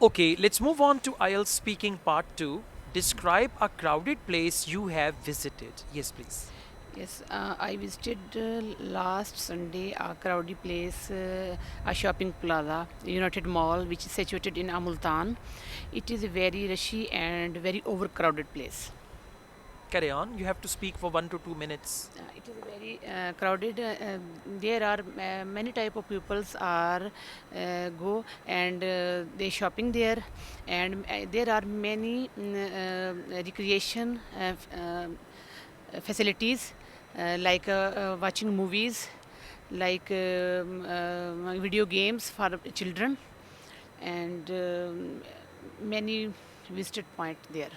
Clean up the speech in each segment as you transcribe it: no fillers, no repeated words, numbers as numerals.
Okay, let's move on to IELTS Speaking Part 2. Describe a crowded place you have visited. Yes, please. Yes, I visited last Sunday a crowded place, a shopping plaza, United Mall, which is situated in Amultan. It is a very rushy and very overcrowded place. Carry on. You have to speak for 1 to 2 minutes. It is very crowded. There are many type of peoples are go and they shopping there, and there are many recreation facilities like watching movies, like video games for children, and many visited point there.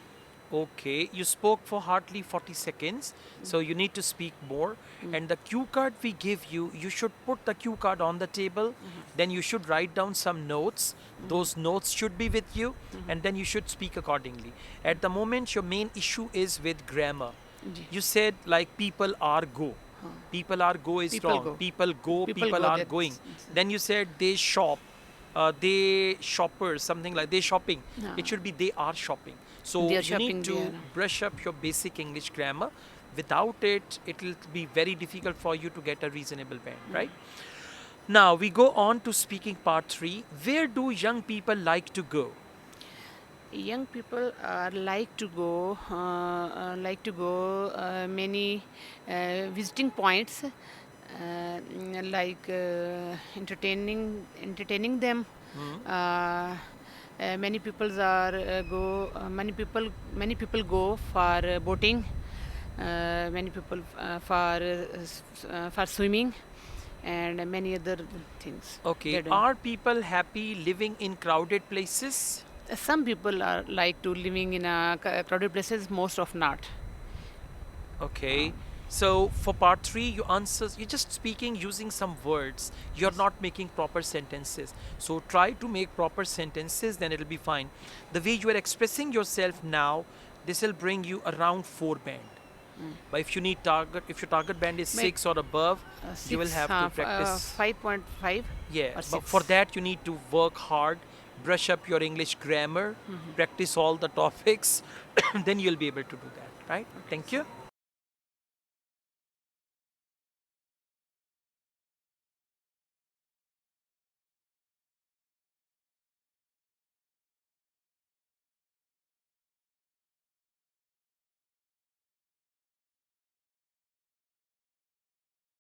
Okay, you spoke for hardly 40 seconds, so you need to speak more. And the cue card we give you, you should put the cue card on the table, then you should write down some notes. Those notes should be with you, and then you should speak accordingly. At the moment, your main issue is with grammar. Ji. You said like people are go. हाँ. People are go is People wrong. go. People go, People people go are there. going. Then you said they shop. They shoppers, something like they shopping. It should be they are shopping. So They are you need shopping to there. brush up your basic English grammar. Without it, it will be very difficult for you to get a reasonable band, right? Now we go on to speaking part 3. Where do young people like to go? Young people like to go many visiting points, like entertaining them. Many people are go. Many people go for boating. Many people for swimming, and many other things. Okay, They're doing. are people happy living in crowded places? Some people are like to living in a crowded places. Most of not. Okay. So for part 3, you answers, you're just speaking using some words. You're not making proper sentences. So try to make proper sentences, then it'll be fine. The way you are expressing yourself now, this will bring you around 4 band. But if you need target, if your target band is May- 6 or above, you will Six, have to practice. 5.5 Yeah, or but 6. for that you need to work hard, brush up your English grammar, practice all the topics, then you'll be able to do that, right? Thank you.